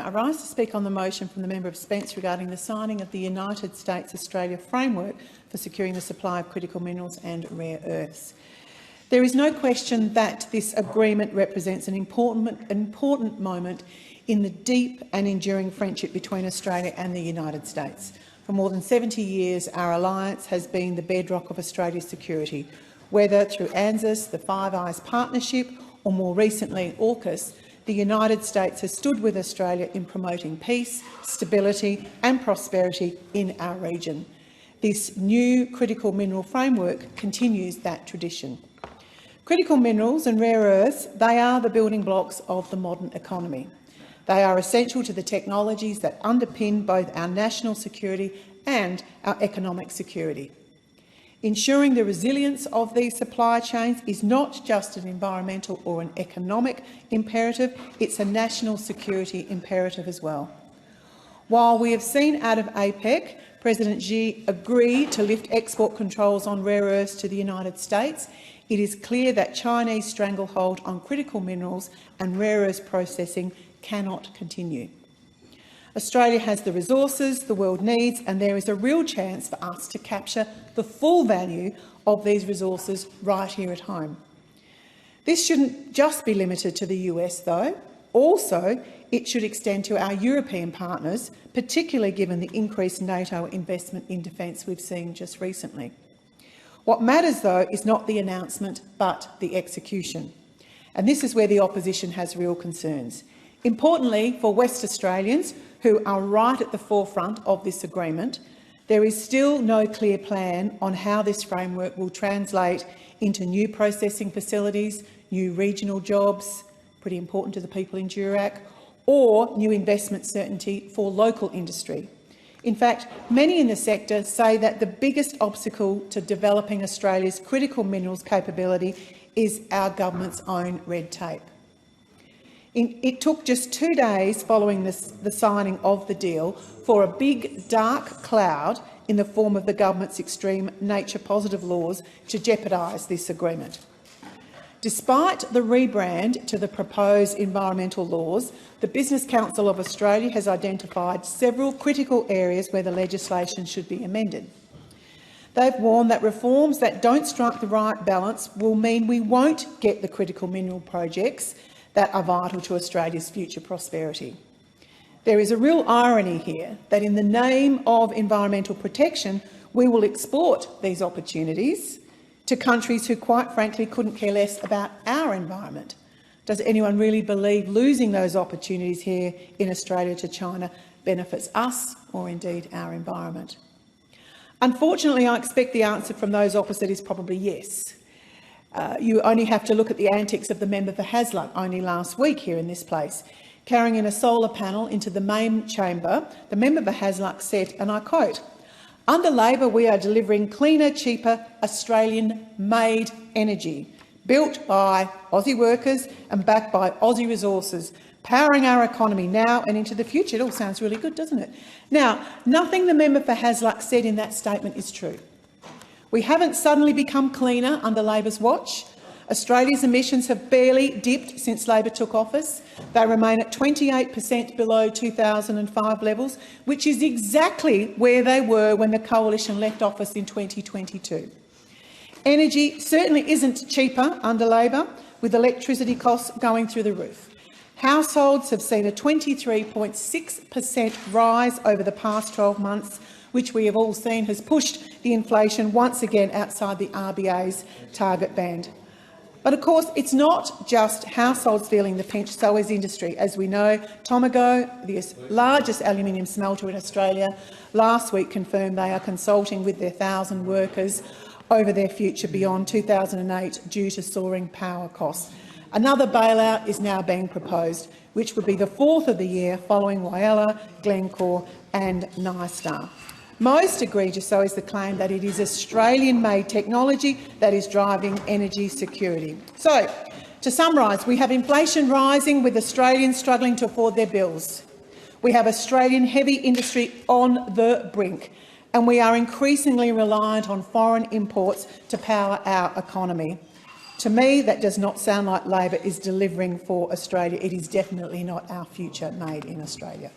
I rise to speak on the motion from the member of Spence regarding the signing of the United States-Australia framework for securing the supply of critical minerals and rare earths. There is no question that this agreement represents an important moment in the deep and enduring friendship between Australia and the United States. For more than 70 years, our alliance has been the bedrock of Australia's security, whether through ANZUS, the Five Eyes Partnership, or more recently AUKUS. The United States has stood with Australia in promoting peace, stability and prosperity in our region. This new critical mineral framework continues that tradition. Critical minerals and rare earths, they are the building blocks of the modern economy. They are essential to the technologies that underpin both our national security and our economic security. Ensuring the resilience of these supply chains is not just an environmental or an economic imperative, it's a national security imperative as well. While we have seen out of APEC, President Xi agree to lift export controls on rare earths to the United States, it is clear that Chinese stranglehold on critical minerals and rare earths processing cannot continue. Australia has the resources the world needs, and there is a real chance for us to capture the full value of these resources right here at home. This shouldn't just be limited to the US, though. Also, it should extend to our European partners, particularly given the increased NATO investment in defence we've seen just recently. What matters, though, is not the announcement, but the execution. And this is where the opposition has real concerns. Importantly, for West Australians, who are right at the forefront of this agreement, there is still no clear plan on how this framework will translate into new processing facilities, new regional jobs, pretty important to the people in Durack, or new investment certainty for local industry. In fact, many in the sector say that the biggest obstacle to developing Australia's critical minerals capability is our government's own red tape. It took just 2 days following the signing of the deal for a big, dark cloud in the form of the government's extreme nature-positive laws to jeopardise this agreement. Despite the rebrand to the proposed environmental laws, the Business Council of Australia has identified several critical areas where the legislation should be amended. They've warned that reforms that don't strike the right balance will mean we won't get the critical mineral projects that are vital to Australia's future prosperity. There is a real irony here that in the name of environmental protection, we will export these opportunities to countries who, quite frankly, couldn't care less about our environment. Does anyone really believe losing those opportunities here in Australia to China benefits us or indeed our environment? Unfortunately, I expect the answer from those opposite is probably yes. You only have to look at the antics of the member for Hasluck only last week here in this place. Carrying in a solar panel into the main chamber, the member for Hasluck said, and I quote, "Under Labor, we are delivering cleaner, cheaper, Australian-made energy, built by Aussie workers and backed by Aussie resources, powering our economy now and into the future." It all sounds really good, doesn't it? Now, nothing the member for Hasluck said in that statement is true. We haven't suddenly become cleaner under Labor's watch. Australia's emissions have barely dipped since Labor took office. They remain at 28% below 2005 levels, which is exactly where they were when the Coalition left office in 2022. Energy certainly isn't cheaper under Labor, with electricity costs going through the roof. Households have seen a 23.6% rise over the past 12 months, which we have all seen has pushed the inflation once again outside the RBA's target band. But of course, it's not just households feeling the pinch, so is industry. As we know, Tomago, the largest aluminium smelter in Australia, last week confirmed they are consulting with their 1,000 workers over their future beyond 2008 due to soaring power costs. Another bailout is now being proposed, which would be the fourth of the year following Whyalla, Glencore and Nystar. Most egregious, though, is the claim that it is Australian-made technology that is driving energy security. So, to summarise, we have inflation rising with Australians struggling to afford their bills. We have Australian heavy industry on the brink, and we are increasingly reliant on foreign imports to power our economy. To me, that does not sound like Labor is delivering for Australia. It is definitely not our future made in Australia.